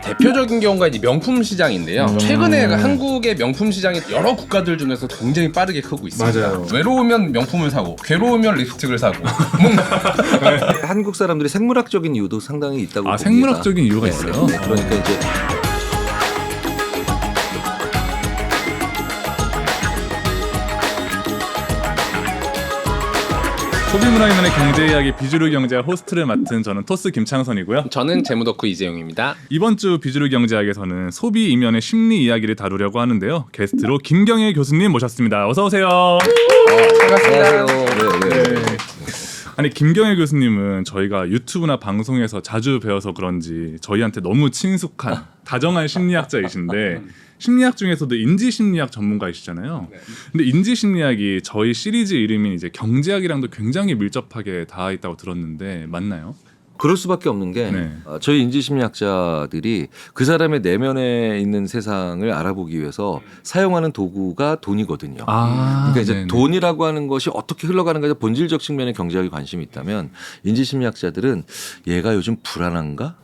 대표적인 경우가 이제 명품 시장인데요. 최근에 한국의 명품 시장이 여러 국가들 중에서 굉장히 빠르게 크고 있습니다. 맞아요. 외로우면 명품을 사고 괴로우면 립스틱을 사고. 한국 사람들이 생물학적인 이유도 상당히 있다고 봅니다. 생물학적인 이유가 네, 있어요? 네. 그러니까 이제 소비문화인문의 경제 이야기 비주류 경제와 호스트를 맡은 저는 토스 김창선이고요. 저는 재무덕후 이재용입니다. 이번 주 비주류 경제학에서는 소비 이면의 심리 이야기를 다루려고 하는데요. 게스트로 김경일 교수님 모셨습니다. 어서 오세요. 안녕하세요. 네. 아니 김경일 교수님은 저희가 유튜브나 방송에서 자주 배워서 그런지 저희한테 너무 친숙한 다정한 심리학자이신데 심리학 중에서도 인지심리학 전문가이시잖아요. 근데 인지심리학이 저희 시리즈 이름인 이제 경제학이랑도 굉장히 밀접하게 닿아 있다고 들었는데 맞나요? 그럴 수밖에 없는 게 네. 저희 인지심리학자들이 그 사람의 내면에 있는 세상을 알아보기 위해서 사용하는 도구가 돈이거든요. 그러니까 이제 네네. 돈이라고 하는 것이 어떻게 흘러가는가에 본질적 측면에 경제학에 관심이 있다면 인지심리학자들은 얘가 요즘 불안한가?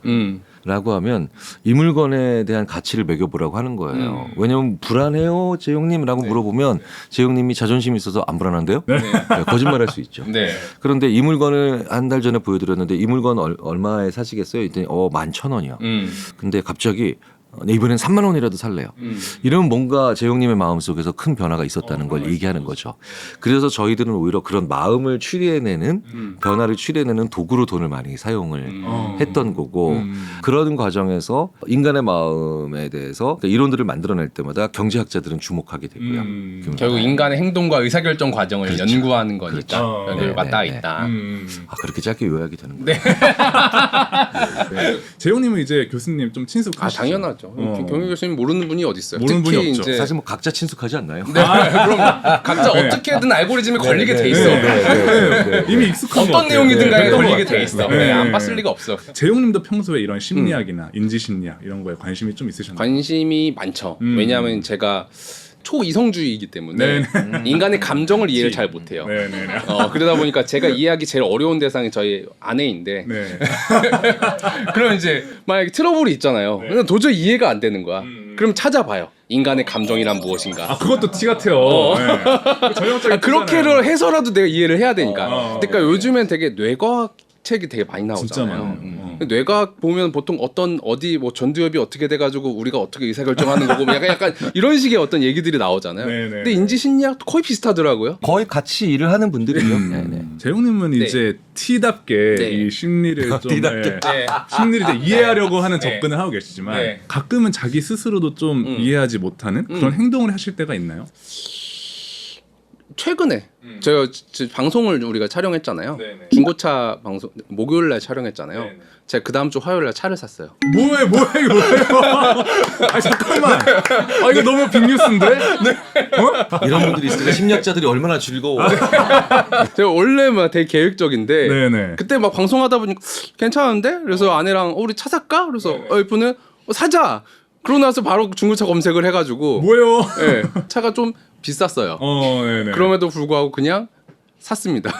라고 하면 이 물건에 대한 가치를 매겨보라고 하는 거예요. 왜냐하면 불안해요 재용님이라고 물어보면 재용님이 자존심이 있어서 안 불안한데요? 네, 거짓말할 수 있죠. 네. 그런데 이 물건을 한 달 전에 보여드렸는데 이 물건 얼마에 사시겠어요? 이랬더니 11,000원이요. 근데 갑자기 이번엔 3만 원이라도 살래요. 이러면 뭔가 재용님의 마음속에서 큰 변화가 있었다는 걸 얘기하는 거죠. 그래서 저희들은 오히려 그런 마음을 추리해내는 변화를 추리해내는 도구로 돈을 많이 사용을 했던 거고 그런 과정에서 인간의 마음에 대해서 이론들을 만들어낼 때마다 경제학자들은 주목하게 되고요. 결국 인간의 행동과 의사결정 과정을 그렇죠. 연구하는 거니까 그렇죠. 여기를 네, 맞닿아 네, 있다. 그렇게 짧게 요약이 되는 거예요. 네. 재용님은 이제 교수님 좀 친숙하시죠? 당연하죠. 경일 교수님 모르는 분이 어디 있어요? 모르는 특히 분이 없죠. 이제 사실 뭐 각자 친숙하지 않나요? 네, 그럼 각자 어떻게든 알고리즘에 걸리게 돼 있어. 이미 익숙한 것 어떤 같아요. 내용이든 간에 네. 걸리게 돼 있어. 네. 안 봤을 리가 없어. 재용님도 평소에 이런 심리학이나 인지심리학 이런 거에 관심이 좀 있으셨나요? 관심이 많죠. 왜냐하면 제가 초이성주의이기 때문에 네네. 인간의 감정을 이해를 잘 못해요. 네네네. 그러다 보니까 제가 이해하기 제일 어려운 대상이 저희 아내인데 네. 그럼 이제 만약에 트러블이 있잖아요. 근데 도저히 이해가 안 되는 거야. 그럼 찾아봐요. 인간의 감정이란 무엇인가. 아 그것도 티 같아요. 네. 전형적인 그렇게를 해서라도 내가 이해를 해야 되니까. 그러니까 네. 요즘엔 되게 뇌과학 책이 되게 많이 진짜 나오잖아요. 많아요. 뇌과학 보면 보통 어디 뭐 전두엽이 어떻게 돼가지고 우리가 어떻게 의사결정하는 거고 뭐 약간 이런 식의 어떤 얘기들이 나오잖아요. 네네. 근데 인지심리학도 거의 비슷하더라고요. 거의 같이 일을 하는 분들이죠. 네. 재용님은 네. 이제 티답게 네. 이 심리를 좀 티답게. 네. 심리를 이제 이해하려고 하는 네. 접근을 하고 계시지만 네. 가끔은 자기 스스로도 좀 이해하지 못하는 그런 행동을 하실 때가 있나요? 최근에 제가 방송을 우리가 촬영했잖아요. 네네. 중고차 방송 목요일 날 촬영했잖아요. 네네. 제가 그 다음 주 화요일 날 차를 샀어요. 뭐해 이거 뭐예요? 아 잠깐만. 아 이거 너무 빅뉴스인데? 이런 분들이 있으니까 심리학자들이 얼마나 즐거워. 제가 원래 막 되게 계획적인데 네네. 그때 막 방송하다 보니까 괜찮은데? 그래서 아내랑 우리 차 살까? 그래서 와이프는 사자. 그러고 나서 바로 중고차 검색을 해가지고 뭐예요? 네, 차가 좀 비쌌어요. 네네. 그럼에도 불구하고 그냥 샀습니다.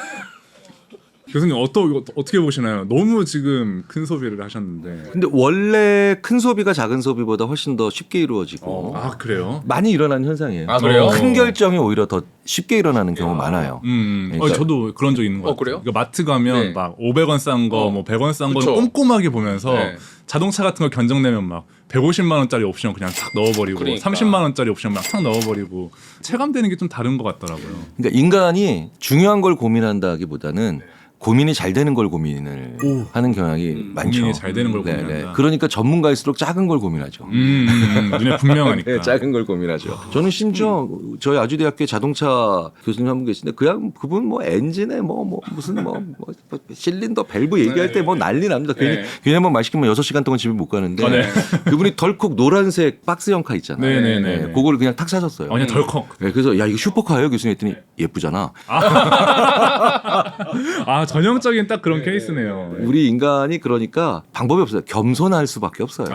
교수님 어떻게 보시나요? 너무 지금 큰 소비를 하셨는데. 근데 원래 큰 소비가 작은 소비보다 훨씬 더 쉽게 이루어지고 아 그래요? 많이 일어나는 현상이에요. 아, 그래요? 큰 결정이 오히려 더 쉽게 일어나는 경우 많아요. 그러니까- 저도 그런 적 있는 것 같아요. 그래요? 그러니까 마트 가면 네. 막 500원 싼 거, 뭐 100원 싼 거를 그쵸. 꼼꼼하게 보면서 네. 자동차 같은 거 견적내면 막 150만 원짜리 옵션 그냥 탁 넣어버리고 그러니까. 30만 원짜리 옵션 막 탁 넣어버리고 체감되는 게 좀 다른 것 같더라고요. 그러니까 인간이 중요한 걸 고민한다기보다는 고민이 잘 되는 걸 고민을 하는 경향이 많죠. 고민이 잘 되는 걸 고민한다. 그러니까 전문가일수록 작은 걸 고민하죠. 눈에 분명하니까. 네, 작은 걸 고민하죠. 저는 심지어 저희 아주대학교에 자동차 교수님 한 분 계신데 그분 뭐 엔진에 무슨 실린더 밸브 얘기할 때 뭐 난리 납니다. 괜히 한번 말 시키면 6시간 동안 집에 못 가는데 네. 그분이 덜컥 노란색 박스형 카 있잖아요. 네네네. 그거를 그냥 탁 사셨어요. 그냥 덜컥. 네, 그래서 야 이거 슈퍼카예요 교수님 했더니 예쁘잖아. 아 전형적인 딱 그런 케이스네요. 우리 인간이 그러니까 방법이 없어요. 겸손할 수밖에 없어요.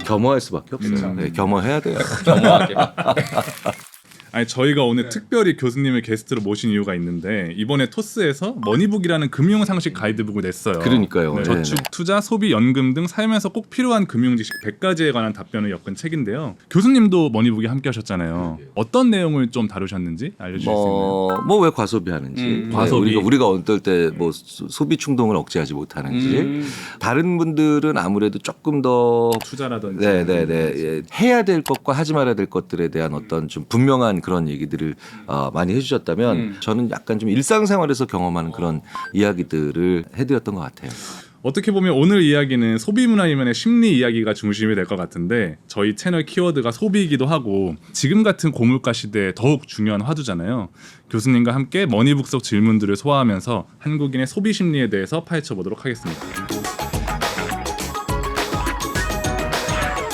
겸허할 수밖에 없어요. 네, 겸허해야 돼요. 겸허하게. 아니 저희가 오늘 특별히 교수님을 게스트로 모신 이유가 있는데 이번에 토스에서 머니북이라는 금융 상식 가이드북을 냈어요. 그러니까요. 네. 네네. 저축, 투자, 소비, 연금 등 살면서 꼭 필요한 금융 지식 100가지에 관한 답변을 엮은 책인데요. 교수님도 머니북에 함께 하셨잖아요. 어떤 내용을 좀 다루셨는지 알려주실 수 있나요? 뭐 왜 과소비하는지, 네, 과소비. 우리가 어떨 때 뭐 소비 충동을 억제하지 못하는지, 다른 분들은 아무래도 조금 더 투자라든지. 예, 해야 될 것과 하지 말아야 될 것들에 대한 어떤 좀 분명한 그런 얘기들을 많이 해주셨다면 저는 약간 좀 일상생활에서 경험하는 그런 이야기들을 해드렸던 것 같아요. 어떻게 보면 오늘 이야기는 소비 문화이면의 심리 이야기가 중심이 될 것 같은데 저희 채널 키워드가 소비이기도 하고 지금 같은 고물가 시대에 더욱 중요한 화두잖아요. 교수님과 함께 머니북 속 질문들을 소화하면서 한국인의 소비 심리에 대해서 파헤쳐 보도록 하겠습니다.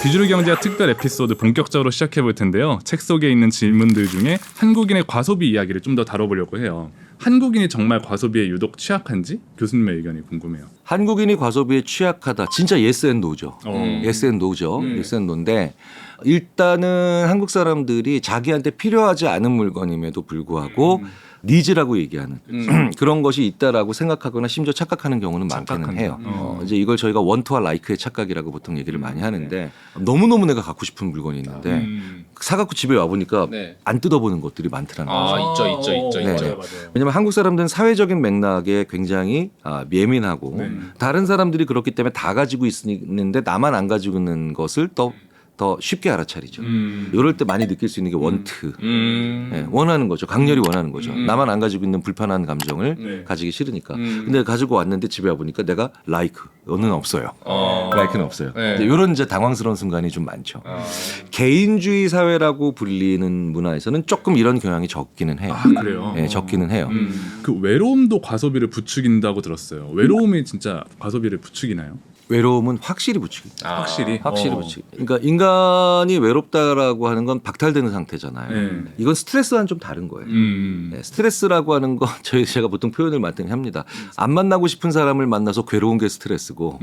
비주류 경제학 특별 에피소드 본격적으로 시작해 볼 텐데요. 책 속에 있는 질문들 중에 한국인의 과소비 이야기를 좀 더 다뤄보려고 해요. 한국인이 정말 과소비에 유독 취약한지 교수님의 의견이 궁금해요. 한국인이 과소비에 취약하다. 진짜 yes and no죠. yes and no죠. yes and no인데 일단은 한국 사람들이 자기한테 필요하지 않은 물건임에도 불구하고 니즈라고 얘기하는 그런 것이 있다라고 생각하거나 심지어 착각하는 경우는 많기는 해요. 이제 이걸 저희가 원투와 라이크의 착각이라고 보통 얘기를 많이 하는데 너무너무 내가 갖고 싶은 물건이 있는데 사갖고 집에 와보니까 네. 안 뜯어보는 것들이 많더라는 거죠. 있죠. 네. 왜냐하면 한국 사람들은 사회적인 맥락에 굉장히 예민하고 다른 사람들이 그렇기 때문에 다 가지고 있는데 나만 안 가지고 있는 것을 더 쉽게 알아차리죠. 이럴 때 많이 느낄 수 있는 게 원트. 네, 원하는 거죠. 강렬히 원하는 거죠. 나만 안 가지고 있는 불편한 감정을 가지기 싫으니까. 근데 가지고 왔는데 집에 와보니까 내가 라이크는 없어요. 라이크는 없어요. 이런 이제 당황스러운 순간이 좀 많죠. 개인주의 사회라고 불리는 문화에서는 조금 이런 경향이 적기는 해요. 그래요? 네, 적기는 해요. 그 외로움도 과소비를 부추긴다고 들었어요. 외로움이 진짜 과소비를 부추기나요? 외로움은 확실히 부추기. 확실히? 확실히 부추기. 그러니까 인간이 외롭다라고 하는 건 박탈되는 상태잖아요. 이건 스트레스와는 좀 다른 거예요. 네, 스트레스라고 하는 건 제가 보통 표현을 많이 합니다. 안 만나고 싶은 사람을 만나서 괴로운 게 스트레스고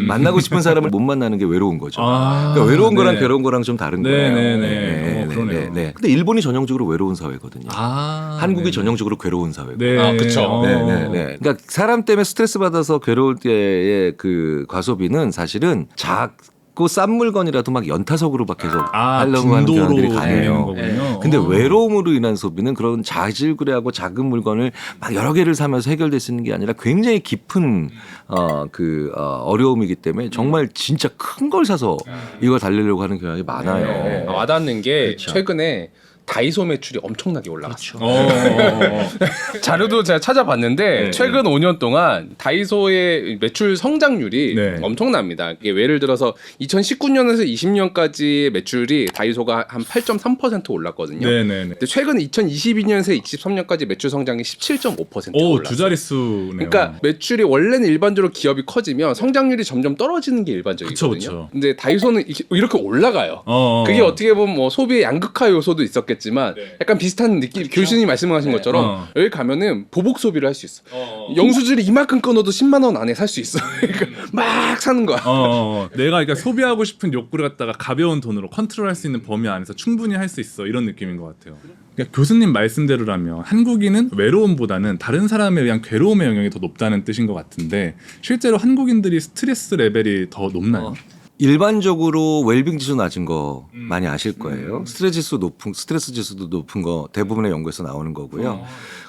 만나고 싶은 사람을 못 만나는 게 외로운 거죠. 그러니까 외로운 거랑 괴로운 거랑 좀 다른 거예요. 그러네요. 네. 근데 일본이 전형적으로 외로운 사회거든요. 한국이 전형적으로 괴로운 사회고. 그쵸. 네. 그러니까 사람 때문에 스트레스 받아서 괴로울 때의 그 과소비는 사실은 작고 싼 물건이라도 막 연타석으로 막 계속 하려고 하는 경향들이 강해요. 근데 외로움으로 인한 소비는 그런 자질구레하고 작은 물건을 막 여러 개를 사면서 해결될 수 있는 게 아니라 굉장히 깊은 어려움이기 때문에 정말 진짜 큰 걸 사서 이걸 달리려고 하는 경향이 많아요. 와닿는 게 그렇죠. 최근에 다이소 매출이 엄청나게 올라갔죠. 자료도 제가 찾아봤는데 최근 5년 동안 다이소의 매출 성장률이 엄청납니다. 이게 예를 들어서 2019년에서 20년까지 매출이 다이소가 한 8.3% 올랐거든요. 근데 최근 2022년에서 23년까지 매출 성장이 17.5% 올랐어요. 두 자릿수네요. 그러니까 매출이 원래는 일반적으로 기업이 커지면 성장률이 점점 떨어지는 게 일반적이거든요. 그쵸. 근데 다이소는 이렇게 올라가요. 그게 어떻게 보면 뭐 소비의 양극화 요소도 있었겠지만 약간 비슷한 느낌. 교수님이 말씀하신 것처럼 여기 가면은 보복 소비를 할 수 있어. 영수증을 이만큼 끊어도 10만 원 안에 살 수 있어. 그러니까 막 사는 거야. 내가 그러니까 소비하고 싶은 욕구를 갖다가 가벼운 돈으로 컨트롤할 수 있는 범위 안에서 충분히 할 수 있어 이런 느낌인 것 같아요. 그러니까 교수님 말씀대로라면 한국인은 외로움보다는 다른 사람에 의한 괴로움의 영향이 더 높다는 뜻인 것 같은데 실제로 한국인들이 스트레스 레벨이 더 높나요? 일반적으로 웰빙 지수 낮은 거 많이 아실 거예요. 스트레스 지수도 높은 거 대부분의 연구에서 나오는 거고요.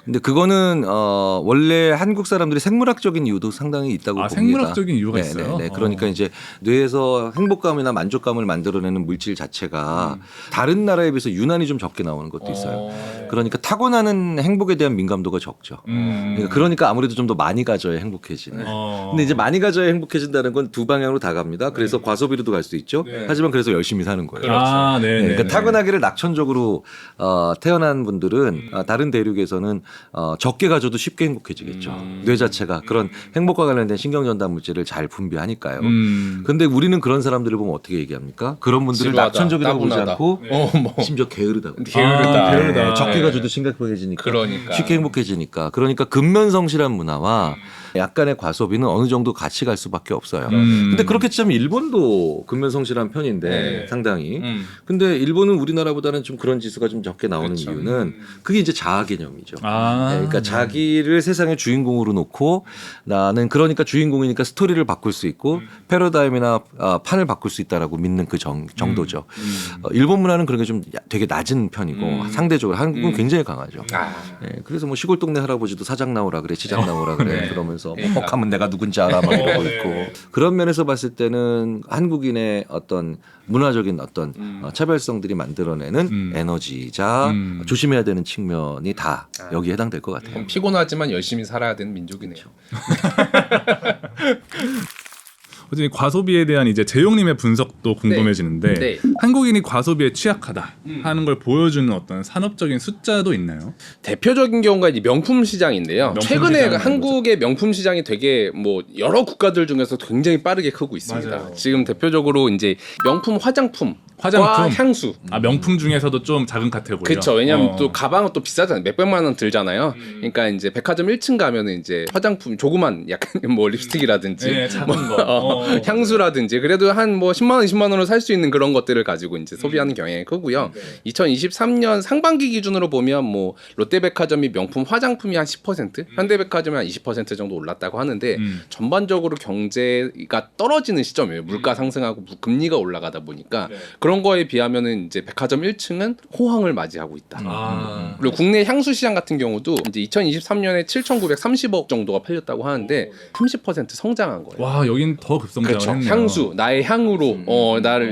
근데 그거는 원래 한국 사람들이 생물학적인 이유도 상당히 있다고 봅니다. 생물학적인 이유가 있어요. 네. 그러니까 이제 뇌에서 행복감이나 만족감을 만들어내는 물질 자체가 다른 나라에 비해서 유난히 좀 적게 나오는 것도 있어요. 그러니까 타고나는 행복에 대한 민감도가 적죠. 그러니까 아무래도 좀 더 많이 가져야 행복해지는. 근데 이제 많이 가져야 행복해진다는 건 두 방향으로 다 갑니다. 그래서 과소비로도 갈 수 있죠. 하지만 그래서 열심히 사는 거예요. 그러니까 타고나기를 낙천적으로 태어난 분들은 다른 대륙에서는 적게 가져도 쉽게 행복해지겠죠. 뇌 자체가 그런 행복과 관련된 신경전달 물질을 잘 분비하니까요. 근데 우리는 그런 사람들을 보면 어떻게 얘기합니까? 그런 분들을 지루하다, 낙천적이라고 보지 따분하다. 않고 심지어 게으르다고. 게으르다. 적게 가져도 심각해지니까 그러니까. 쉽게 행복해지니까. 그러니까 근면성실한 문화와 약간의 과소비는 어느 정도 같이 갈 수밖에 없어요. 근데 그렇게 치자면 일본도 근면성실한 편인데 상당히. 근데 일본은 우리나라보다는 좀 그런 지수가 좀 적게 나오는 그렇죠. 이유는 그게 이제 자아 개념이죠. 아. 그러니까 자기를 세상의 주인공으로 놓고 나는 그러니까 주인공이니까 스토리를 바꿀 수 있고 패러다임이나 판을 바꿀 수 있다라고 믿는 그 정도죠. 일본 문화는 그런 게 좀 되게 낮은 편이고 상대적으로 한국은 굉장히 강하죠. 그래서 뭐 시골 동네 할아버지도 사장 나오라 그래, 시장 나오라 그래 그러면서 뻑하면 내가 누군지 알아 막 이러고 있고 그런 면에서 봤을 때는 한국인의 어떤 문화적인 어떤 차별성들이 만들어내는 에너지이자 조심해야 되는 측면이 다 여기에 해당될 것 같아요. 피곤하지만 열심히 살아야 되는 민족이네요. 어쨌든 과소비에 대한 이제 재용님의 분석도 궁금해지는데 네. 한국인이 과소비에 취약하다 하는 걸 보여주는 어떤 산업적인 숫자도 있나요? 대표적인 경우가 이제 명품 시장인데요. 명품 최근에 시장은 한국의 명품 시장이 되게 뭐 여러 국가들 중에서 굉장히 빠르게 크고 있습니다. 맞아요. 지금 대표적으로 이제 명품 화장품. 화장품? 향수. 아 명품 중에서도 좀 작은 카테고리요. 그렇죠. 왜냐하면 또 가방은 또 비싸잖아요. 몇백만 원 들잖아요. 그러니까 이제 백화점 1층 가면은 이제 화장품 조그만 약간 뭐 립스틱이라든지 네, 작은 거. 향수라든지 그래도 한 뭐 10만 원, 20만 원으로 살 수 있는 그런 것들을 가지고 이제 소비하는 경향이 크고요. 2023년 상반기 기준으로 보면 뭐 롯데백화점이 명품 화장품이 한 10%, 현대백화점이 한 20% 정도 올랐다고 하는데 전반적으로 경제가 떨어지는 시점이에요. 물가 상승하고 금리가 올라가다 보니까 그런 거에 비하면은 이제 백화점 1층은 호황을 맞이하고 있다. 그리고 국내 향수 시장 같은 경우도 이제 2023년에 7,930억 정도가 팔렸다고 하는데 30% 성장한 거예요. 와 여긴 더 급성장을 그렇죠. 했네요. 향수, 나의 향으로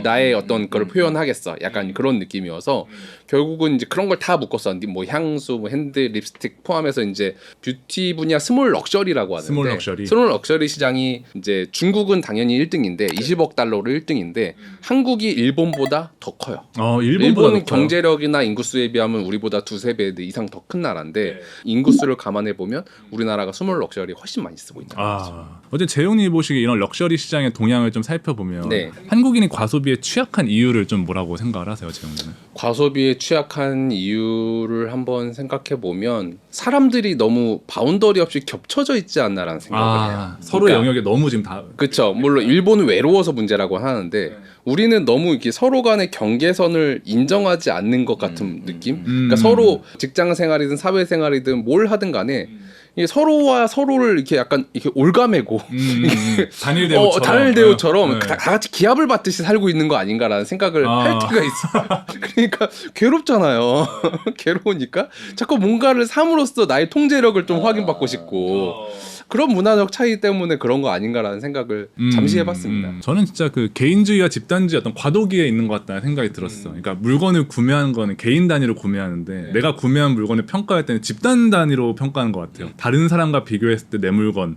나의 어떤 거를 표현하겠어. 약간 그런 느낌이어서 결국은 이제 그런 걸 다 묶었어. 뭐 향수, 뭐 핸드, 립스틱 포함해서 이제 뷰티 분야 스몰 럭셔리라고 하는데 스몰 럭셔리 시장이 이제 중국은 당연히 1등인데 20억 달러로 1등인데 한국이 일본보다 더 커요. 일본은 경제력이나 인구수에 비하면 우리보다 두세 배 이상 더 큰 나라인데 인구수를 감안해 보면 우리나라가 스몰 럭셔리 훨씬 많이 쓰고 있는 거죠. 어제 재용님이 보시기에 이런 럭셔리 시장의 동향을 좀 살펴보면 한국인이 과소비에 취약한 이유를 좀 뭐라고 생각을 하세요, 재용님은? 과소비에 취약한 이유를 한번 생각해 보면 사람들이 너무 바운더리 없이 겹쳐져 있지 않나라는 생각을 해요. 서로의 영역에 너무 지금 다 그렇죠. 물론 일본은 외로워서 문제라고 하는데 우리는 너무 이렇게 서로 간의 경계선을 인정하지 않는 것 같은 느낌. 그러니까 서로 직장 생활이든 사회 생활이든 뭘 하든 간에 이게 서로와 서로를 이렇게 약간 이렇게 올가매고 단일 대우처럼 다 같이 기합을 받듯이 살고 있는 거 아닌가라는 생각을 할 때가 있어요. 그러니까 괴롭잖아요. 괴로우니까 자꾸 뭔가를 삼으로써 나의 통제력을 좀 확인받고 싶고 그런 문화적 차이 때문에 그런 거 아닌가라는 생각을 잠시 해봤습니다. 저는 진짜 그 개인주의와 집단주의 어떤 과도기에 있는 것 같다는 생각이 들었어. 그러니까 물건을 구매하는 거는 개인 단위로 구매하는데 내가 구매한 물건을 평가할 때는 집단 단위로 평가하는 것 같아요. 다른 사람과 비교했을 때 내 물건이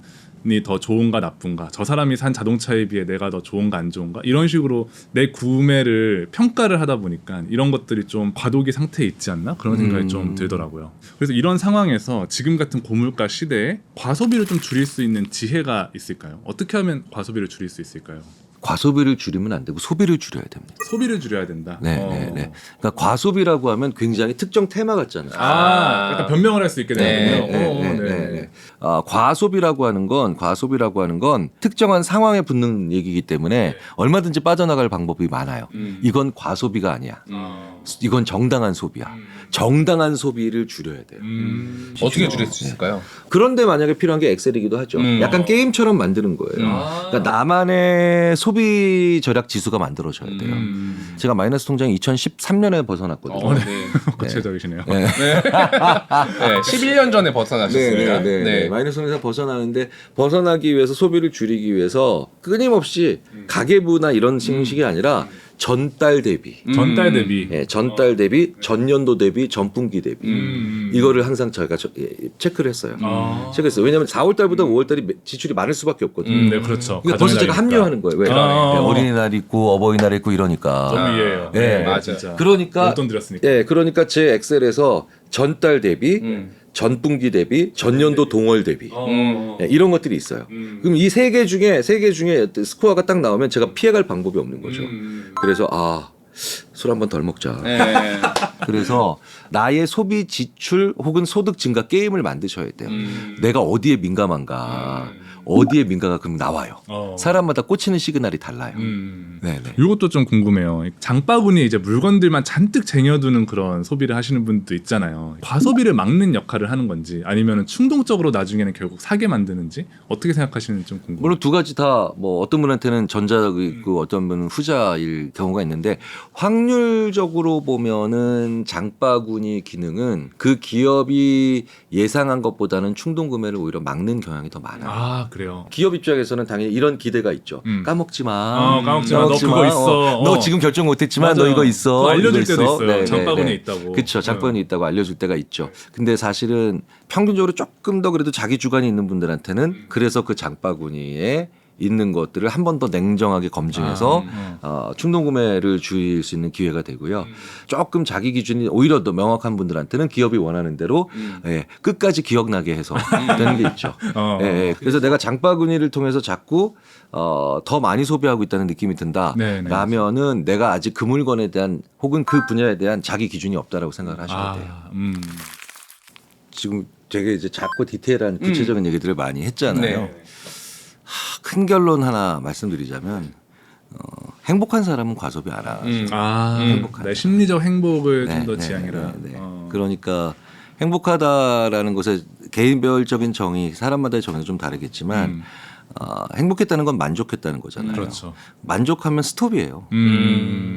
더 좋은가 나쁜가, 저 사람이 산 자동차에 비해 내가 더 좋은가 안 좋은가, 이런 식으로 내 구매를 평가를 하다 보니까 이런 것들이 좀 과도기 상태에 있지 않나 그런 생각이 좀 들더라고요. 그래서 이런 상황에서 지금 같은 고물가 시대에 과소비를 좀 줄일 수 있는 지혜가 있을까요? 어떻게 하면 과소비를 줄일 수 있을까요? 과소비를 줄이면 안 되고 소비를 줄여야 됩니다. 소비를 줄여야 된다. 네. 그러니까 과소비라고 하면 굉장히 특정 테마 같잖아요. 약간 변명을 할 수 있게 되는군요. 네. 과소비라고 하는 건 특정한 상황에 붙는 얘기이기 때문에 얼마든지 빠져나갈 방법이 많아요. 이건 과소비가 아니야. 이건 정당한 소비야. 정당한 소비를 줄여야 돼요. 어떻게 줄일 수 있을까요? 그런데 만약에 필요한 게 엑셀이기도 하죠. 약간 게임처럼 만드는 거예요. 그러니까 나만의 소비 절약 지수가 만들어져야 돼요. 제가 마이너스 통장이 2013년에 벗어났거든요. 구체적이시네요. 11년 전에 벗어나셨습니다. 마이너스 통장에서 벗어나는데 벗어나기 위해서 소비를 줄이기 위해서 끊임없이 가계부나 이런 식이 아니라 전달 대비, 전달 대비, 전년도 대비, 전분기 대비 이거를 항상 저희가 체크를 했어요. 체크했어요. 왜냐하면 4월달보다 5월달이 지출이 많을 수밖에 없거든요. 네, 그렇죠. 그러니까 벌써 제가 합리화하는 거예요. 왜? 어린이날 있고 어버이날 있고 이러니까. 너무 이해해요. 맞아. 그러니까 용돈 드렸으니까. 그러니까 제 엑셀에서 전달 대비, 전분기 대비, 전년도 동월 대비 이런 것들이 있어요. 그럼 이 세 개 중에 스코어가 딱 나오면 제가 피해갈 방법이 없는 거죠. 그래서 술 한 번 덜 먹자. 네. 그래서 나의 소비 지출 혹은 소득 증가 게임을 만드셔야 돼요. 내가 어디에 민감한가. 어디에 민가가 그럼 나와요. 사람마다 꽂히는 시그널이 달라요. 네네. 이것도 좀 궁금해요. 장바구니에 이제 물건들만 잔뜩 쟁여두는 그런 소비를 하시는 분도 있잖아요. 과소비를 막는 역할을 하는 건지 아니면 충동적으로 나중에는 결국 사게 만드는지 어떻게 생각하시는지 좀 궁금해요. 물론 두 가지 다 뭐 어떤 분한테는 전자가 있고 어떤 분은 후자일 경우가 있는데 확률적으로 보면은 장바구니 기능은 그 기업이 예상한 것보다는 충동 구매를 오히려 막는 경향이 더 많아요. 아 그래요. 기업 입장에서는 당연히 이런 기대가 있죠. 까먹지 마. 까먹지 마. 너 그거 있어. 너 지금 결정 못했지만 맞아요. 너 이거 있어. 그거 알려줄 이거 때도 있어. 있어요. 네, 장바구니에 네, 네. 있다고. 그렇죠. 장바구니에 있다고 알려줄 때가 있죠. 근데 사실은 평균적으로 조금 더 그래도 자기 주관이 있는 분들한테는 그래서 그 장바구니에 있는 것들을 한 번 더 냉정하게 검증해서 충동 구매를 줄일 수 있는 기회가 되고요. 조금 자기 기준이 오히려 더 명확한 분들한테는 기업이 원하는 대로 예, 끝까지 기억나게 해서 되는 게 있죠. 예, 예. 그래서 내가 장바구니를 통해서 자꾸 더 많이 소비하고 있다는 느낌이 든다라면은 내가 아직 그 물건에 대한 혹은 그 분야에 대한 자기 기준이 없다라고 생각을 하셔야 돼요. 지금 되게 이제 작고 디테일한 구체적인 얘기들을 많이 했잖아요. 네. 큰 결론 하나 말씀드리자면 행복한 사람은 과소비 안 하죠. 네, 심리적 행복을 좀 네, 더 네, 지향해라. 네, 네. 그러니까 행복하다라는 것의 개인별적인 정의, 사람마다의 정의는 좀 다르겠지만 행복했다는 건 만족했다는 거잖아요. 그렇죠. 만족하면 스톱이에요.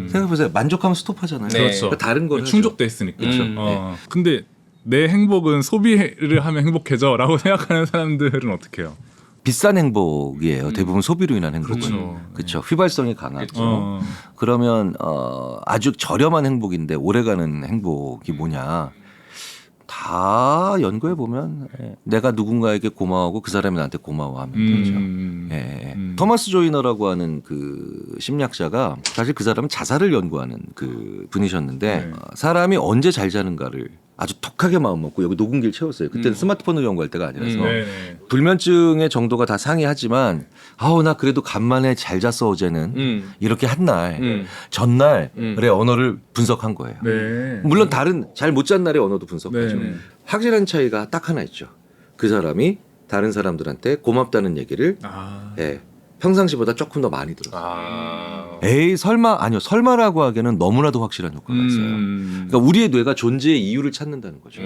생각해보세요. 만족하면 스톱하잖아요. 네. 그렇죠. 그러니까 다른 걸 충족돼 있으니까. 그렇죠. 근데 내 행복은 소비를 하면 행복해져라고 생각하는 사람들은 어떻게 해요? 비싼 행복이에요. 대부분 소비로 인한 행복은. 그렇죠. 그렇죠. 휘발성이 강하죠. 그러면 아주 저렴한 행복인데 오래가는 행복이 뭐냐. 다 연구해 보면 내가 누군가에게 고마워하고 그 사람이 나한테 고마워하면 되죠. 예. 토마스 조이너라고 하는 그 심리학자가 사실 그 사람은 자살을 연구하는 그 분이셨는데 사람이 언제 잘 자는가를 아주 톡하게 마음 먹고 여기 녹음기를 채웠어요. 그때는 스마트폰으로 연구할 때가 아니라서 불면증의 정도가 다 상이하지만 아우 나 그래도 간만에 잘 잤어 어제는 이렇게 한 날 전날의 언어를 분석한 거예요. 네. 물론 다른 잘 못 잔 날의 언어도 분석하죠. 네. 확실한 차이가 딱 하나 있죠. 그 사람이 다른 사람들한테 고맙다는 얘기를 예, 평상시보다 조금 더 많이 들었어요. 에이 설마라고 하기에는 너무나도 확실한 효과가 있어요. 그러니까 우리의 뇌가 존재의 이유를 찾는다는 거죠.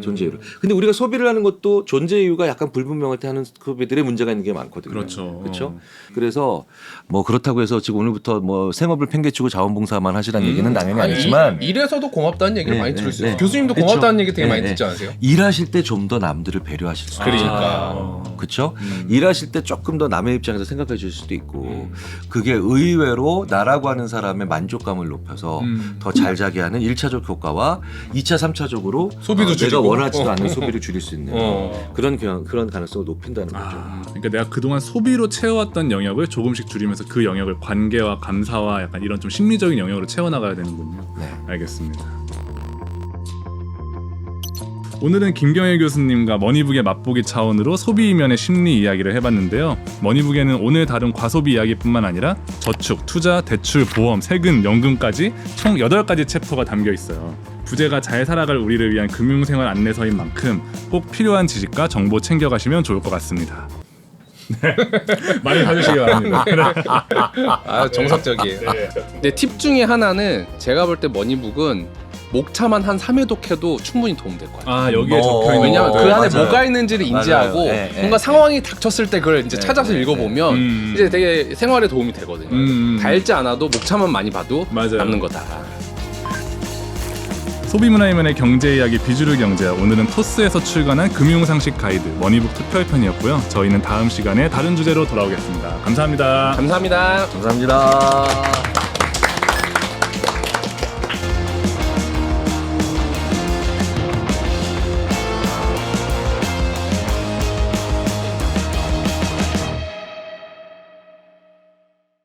존재의 이유를. 근데 우리가 소비를 하는 것도 존재의 이유가 약간 불분명할 때 하는 소비들의 문제가 있는 게 많거든요. 그렇죠. 그렇죠. 그래서 뭐 그렇다고 해서 지금 오늘부터 뭐 생업을 팽개치고 자원봉사만 하시라는 얘기는 당연히 아니지만 일에서도 고맙다는 얘기를 네, 많이 네, 들을 수 있어요. 네. 교수님도 그쵸. 고맙다는 얘기 되게 많이 네, 듣지 네. 않으세요? 일하실 때 좀 더 남들을 배려하실 수 있어요. 그러니까. 그렇죠? 일하실 때 조금 더 남의 입장에서 생각해 주실 수도 있고 그게 의외로 나라고 하는 사람의 만족감을 높여서 더 잘 자게 하는 1차적 효과와 2차, 3차적으로 소비도 내가 줄이고. 원하지도 않는 소비를 줄일 수 있는 그런 가능성을 높인다는 거죠. 그러니까 내가 그동안 소비로 채워왔던 영역을 조금씩 줄이면서 그 영역을 관계와 감사와 약간 이런 좀 심리적인 영역으로 채워나가야 되는군요. 네. 알겠습니다. 오늘은 김경일 교수님과 머니북의 맛보기 차원으로 소비 이면의 심리 이야기를 해봤는데요. 머니북에는 오늘 다룬 과소비 이야기뿐만 아니라 저축, 투자, 대출, 보험, 세금, 연금까지 총 8가지 챕터가 담겨 있어요. 부제가 잘 살아갈 우리를 위한 금융생활 안내서인 만큼 꼭 필요한 지식과 정보 챙겨가시면 좋을 것 같습니다. 네. 많이 봐주시기 바랍니다. 아 정석적이에요. 근데 팁 중에 하나는 제가 볼 때 머니북은 목차만 한 3회독 해도 충분히 도움될 것 같아요. 여기에 적혀있는 왜냐하면 것들. 그 안에 맞아요. 뭐가 있는지를 인지하고 맞아요. 네, 뭔가 네. 상황이 닥쳤을 때 그걸 이제 찾아서 읽어보면 이제 되게 생활에 도움이 되거든요. 다 읽지 않아도 목차만 많이 봐도 맞아요. 남는 거다. 소비문화이면의 경제 이야기 비주류 경제, 오늘은 토스에서 출간한 금융상식 가이드 머니북 특별편이었고요. 저희는 다음 시간에 다른 주제로 돌아오겠습니다. 감사합니다. 감사합니다. 감사합니다.